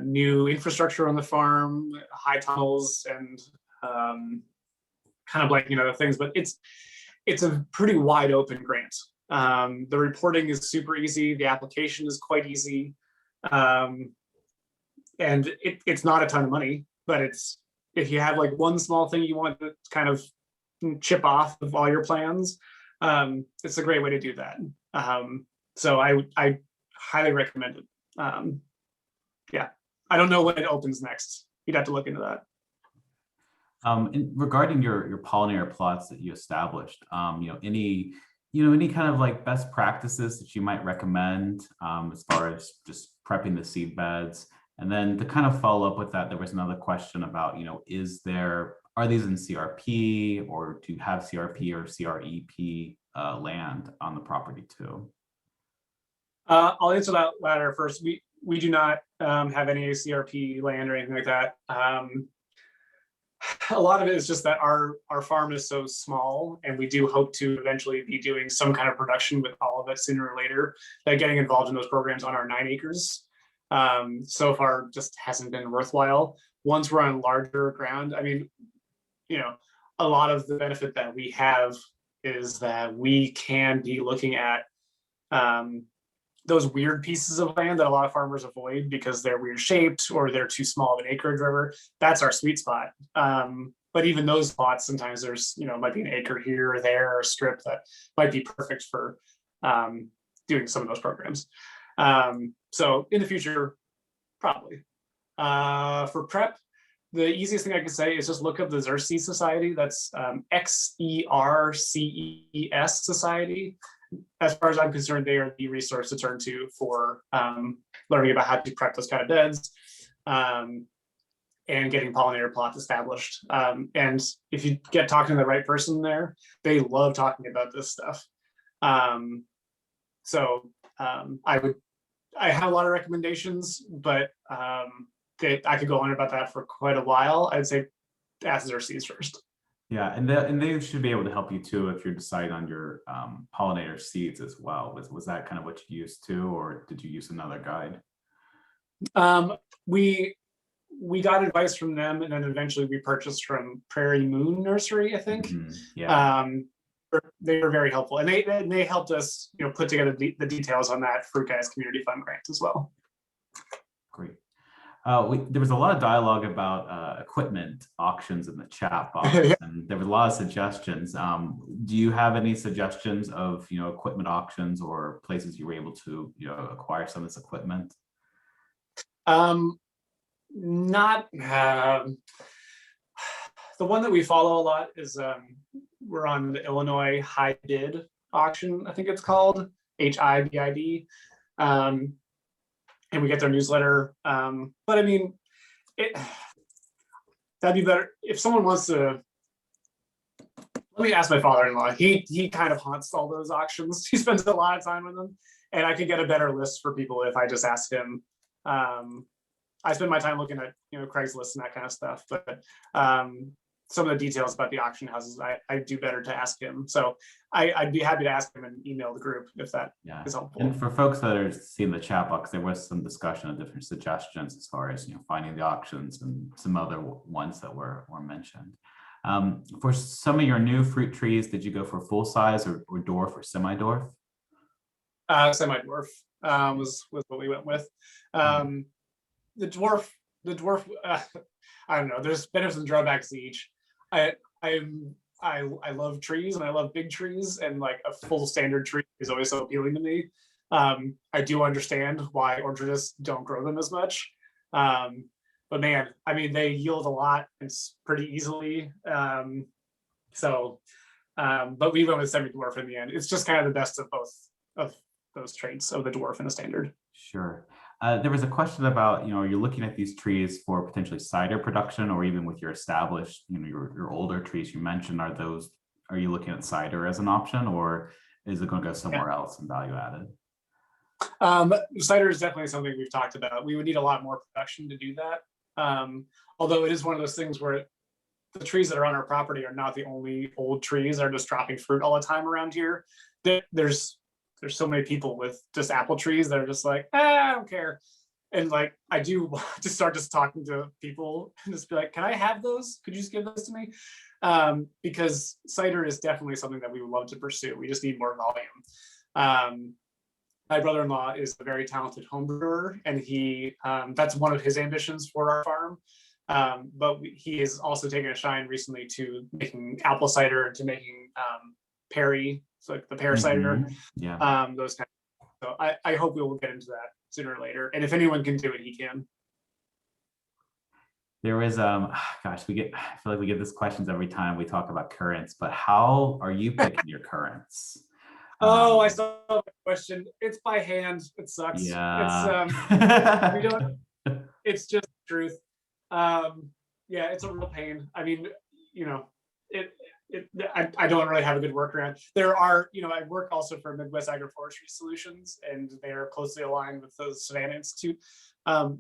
S2: new infrastructure on the farm, high tunnels, and kind of like other things. But it's a pretty wide open grant. The reporting is super easy. The application is quite easy, and it's not a ton of money. But if you have like one small thing you want to kind of chip off of all your plans, it's a great way to do that. So I highly recommend it. Yeah, I don't know when it opens next. You'd have to look into that.
S1: Regarding your pollinator plots that you established, any kind of like best practices that you might recommend as far as just prepping the seed beds? And then to kind of follow up with that, there was another question about, is there are these in CRP, or do you have CRP or CREP land on the property too?
S2: I'll answer that latter first. We do not have any CRP land or anything like that. A lot of it is just that our farm is so small, and we do hope to eventually be doing some kind of production with all of it sooner or later, that getting involved in those programs on our 9 acres so far just hasn't been worthwhile. Once we're on larger ground, I mean, you know, a lot of the benefit that we have is that we can be looking at those weird pieces of land that a lot of farmers avoid because they're weird shaped or they're too small of an acreage, whatever. That's our sweet spot. But even those spots, sometimes there's, you know, might be an acre here or there, or a strip that might be perfect for doing some of those programs. So in the future, probably. For prep, the easiest thing I can say is just look up the Xerces Society. That's XERCES Society. As far as I'm concerned, they are the resource to turn to for learning about how to prep those kind of beds and getting pollinator plots established. And if you get talking to the right person there, they love talking about this stuff. So I have a lot of recommendations, but I could go on about that for quite a while. I'd say ask Xerces first.
S1: Yeah, and they should be able to help you too if you're deciding on your pollinator seeds as well. Was that kind of what you used to, or did you use another guide?
S2: We got advice from them, and then eventually we purchased from Prairie Moon Nursery, I think.
S1: Yeah.
S2: They were very helpful, and they helped us, you know, put together the details on that Fruit Guys Community Fund grant as well.
S1: Great. There was a lot of dialogue about equipment auctions in the chat box, and there was a lot of suggestions. Do you have any suggestions of, you know, equipment auctions or places you were able to, you know, acquire some of this equipment?
S2: Not the one that we follow a lot is we're on the Illinois High Bid auction, I think it's called HIBID. And we get their newsletter. But I mean, that'd be better if someone wants to. Let me ask my father-in-law. He kind of haunts all those auctions. He spends a lot of time with them, and I could get a better list for people if I just ask him. I spend my time looking at, you know, Craigslist and that kind of stuff, but some of the details about the auction houses, I do better to ask him. So I'd be happy to ask him and email the group if that is helpful.
S1: And for folks that are seeing the chat box, there was some discussion of different suggestions as far as, you know, finding the auctions and some other ones that were mentioned. For some of your new fruit trees, did you go for full size or dwarf or semi-dwarf?
S2: Semi-dwarf was what we went with. The dwarf, I don't know. There's benefits and drawbacks to each. I love trees and I love big trees, and like a full standard tree is always so appealing to me. I do understand why orchardists don't grow them as much. But man, I mean, they yield a lot. It's pretty easily. But we went with semi-dwarf in the end. It's just kind of the best of both of those traits of the dwarf and the standard.
S1: Sure. There was a question about, you know, you're looking at these trees for potentially cider production, or even with your established, you know, your older trees you mentioned, are you looking at cider as an option, or is it going to go somewhere else and value added?
S2: Cider is definitely something we've talked about. We would need a lot more production to do that. Although it is one of those things where the trees that are on our property are not the only old trees that are just dropping fruit all the time around here. There's so many people with just apple trees that are just like, I don't care. And like, I do want to start just talking to people and just be like, can I have those? Could you just give those to me? Because cider is definitely something that we would love to pursue. We just need more volume. My brother-in-law is a very talented home brewer, and that's one of his ambitions for our farm. But he is also taken a shine recently to making apple cider, to making Perry, so like the pear cider, those kind of. So I hope we will get into that sooner or later. And if anyone can do it, he can.
S1: There is gosh, I feel like we get these questions every time we talk about currants, but how are you picking your currants?
S2: Oh, I saw the question. It's by hand. It sucks.
S1: Yeah.
S2: It's just the truth. Yeah, it's a real pain. I mean, you know, I don't really have a good workaround. There are, I work also for Midwest Agroforestry Solutions, and they're closely aligned with the Savannah Institute.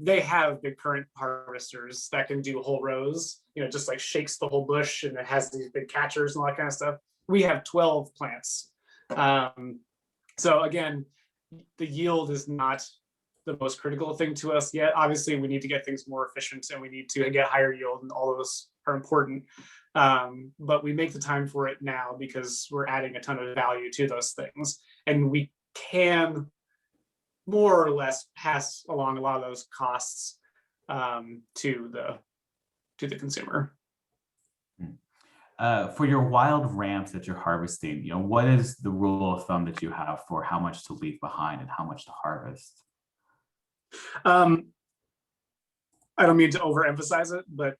S2: They have big currant harvesters that can do whole rows, just like shakes the whole bush, and it has these big catchers and all that kind of stuff. We have 12 plants. So again, the yield is not the most critical thing to us yet. Obviously, we need to get things more efficient, and we need to get higher yield, and all of those are important. But we make the time for it now because we're adding a ton of value to those things, and we can more or less pass along a lot of those costs to the consumer.
S1: For your wild ramps that you're harvesting, what is the rule of thumb that you have for how much to leave behind and how much to harvest?
S2: I don't mean to overemphasize it, but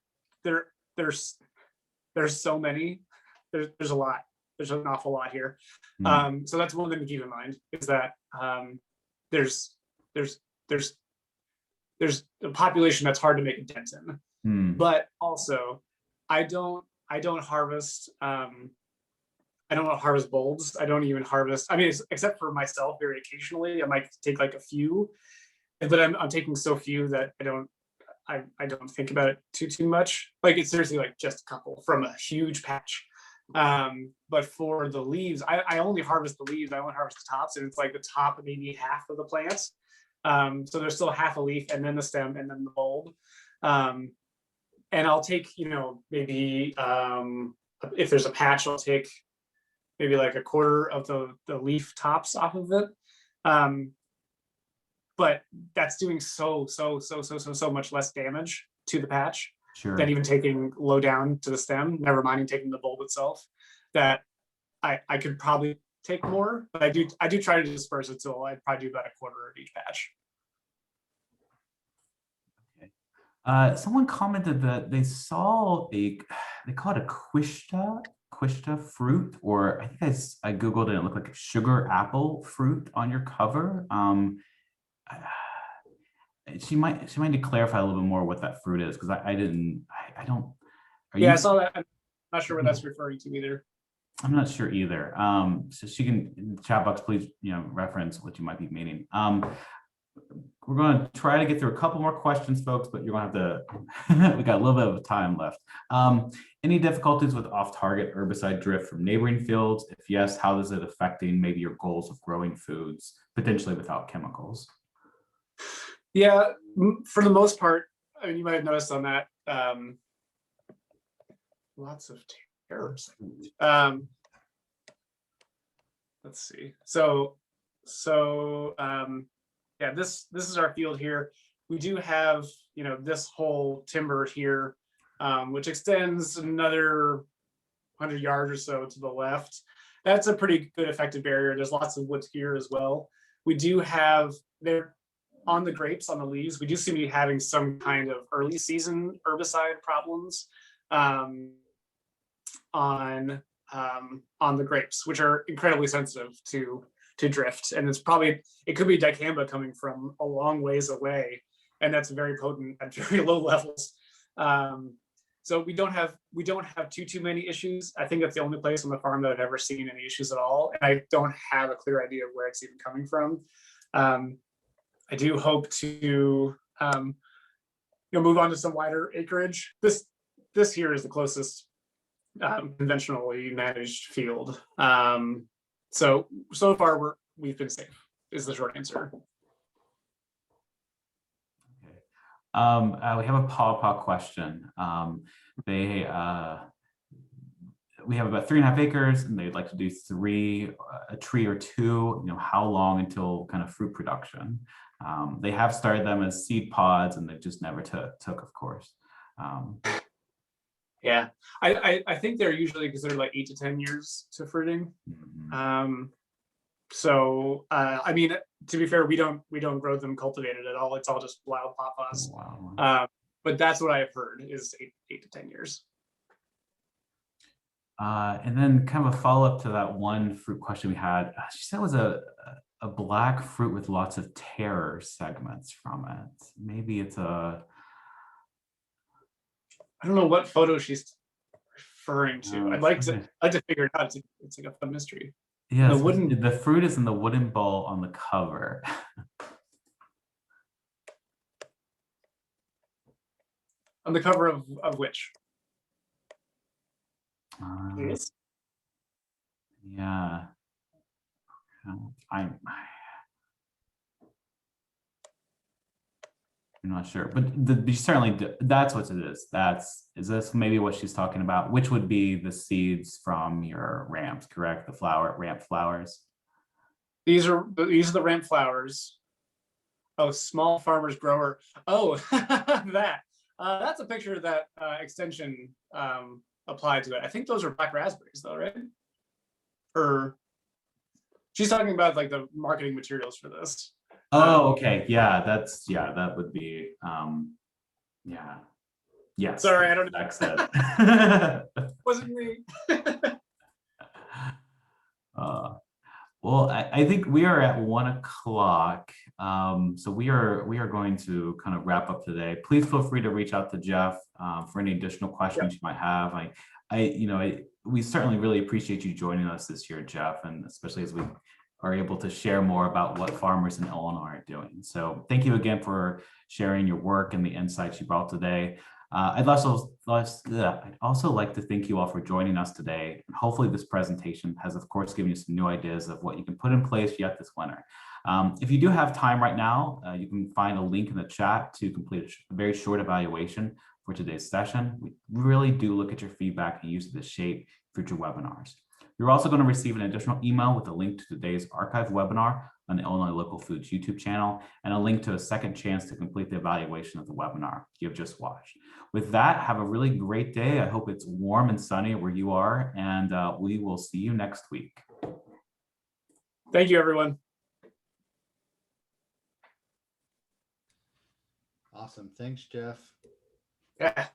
S2: there's so many. There's a lot. There's an awful lot here. So that's one thing to keep in mind, is that there's a population that's hard to make a dent in. But also, I don't harvest. I don't harvest bulbs. I don't even harvest. I mean, except for myself, very occasionally, I might take like a few, but I'm taking so few that I don't think about it too much. Like, it's seriously like just a couple from a huge patch. But for the leaves, I only harvest the leaves. I only harvest the tops, and it's like the top, maybe half of the plant. So there's still half a leaf, and then the stem, and then the bulb. And I'll take, maybe if there's a patch, I'll take maybe like a quarter of the leaf tops off of it. But that's doing so much less damage to the patch than even taking low down to the stem, never minding taking the bulb itself, that I could probably take more, but I do try to disperse it, so I'd probably do about a quarter of each patch.
S1: Okay. Someone commented that they saw they call it a quista fruit, or I think I Googled it, it looked like a sugar apple fruit on your cover. She might need to clarify a little bit more what that fruit is, because I don't.
S2: I saw that. I'm not sure what that's referring to either.
S1: I'm not sure either. So she can, in the chat box, please, reference what you might be meaning. We're going to try to get through a couple more questions, folks, but you're going to have to, we got a little bit of time left. Any difficulties with off-target herbicide drift from neighboring fields? If yes, how is it affecting maybe your goals of growing foods, potentially without chemicals?
S2: Yeah, for the most part, I mean, you might have noticed on that, lots of terrors. Let's see. So yeah, this is our field here. We do have, this whole timber here, which extends another 100 yards or so to the left. That's a pretty good effective barrier. There's lots of woods here as well. We do have there on the grapes, on the leaves, we do seem to be having some kind of early season herbicide problems on the grapes, which are incredibly sensitive to drift. And it could be dicamba coming from a long ways away, and that's very potent at very low levels. So we don't have too many issues. I think that's the only place on the farm that I've ever seen any issues at all, and I don't have a clear idea of where it's even coming from. I do hope to move on to some wider acreage. This here is the closest conventionally managed field. So far we've been safe, is the short answer.
S1: Okay. We have a pawpaw question. We have about 3.5 acres, and they'd like to do a tree or two. How long until kind of fruit production? They have started them as seed pods, and they just never took, of course.
S2: Yeah, I think they're usually considered like 8 to 10 years to fruiting. So I mean, to be fair, we don't grow them cultivated at all. It's all just wild pawpaws. Wow. But that's what I've heard is 8 to 10 years.
S1: And then kind of a follow-up to that one fruit question we had. She said it was a black fruit with lots of terror segments from it. Maybe it's I
S2: don't know what photo she's referring to? I'd
S1: Okay.
S2: like to figure it out. It's like a fun mystery.
S1: Yeah,
S2: The
S1: so
S2: wooden-
S1: the fruit is in the wooden bowl on the cover.
S2: On the cover of which?
S1: Uh, yeah. I'm not sure, but you certainly that's what it is. Is this maybe what she's talking about? Which would be the seeds from your ramps, correct? The ramp flowers.
S2: These are the ramp flowers. Oh, small farmers grower. Oh, that. That's a picture that extension applied to it. I think those are black raspberries, though, right? Or she's talking about like the marketing materials for this.
S1: Oh, okay. Yeah, that would be yeah. Yes.
S2: Sorry, I don't know.
S1: That's it.
S2: Wasn't me.
S1: Well, I think we are at 1 o'clock. So we are going to kind of wrap up today. Please feel free to reach out to Jeff for any additional questions you might have. We certainly really appreciate you joining us this year, Jeff, and especially as we are able to share more about what farmers in Illinois are doing. So thank you again for sharing your work and the insights you brought today. I'd also like to thank you all for joining us today. And hopefully this presentation has, of course, given you some new ideas of what you can put in place yet this winter. If you do have time right now, you can find a link in the chat to complete a very short evaluation for today's session. We really do look at your feedback and use it to shape future webinars. You're also going to receive an additional email with a link to today's archive webinar on the Illinois Local Foods YouTube channel and a link to a second chance to complete the evaluation of the webinar you've just watched. With that, have a really great day. I hope it's warm and sunny where you are, and we will see you next week.
S2: Thank you, everyone.
S3: Awesome. Thanks, Jeff.
S2: Yeah.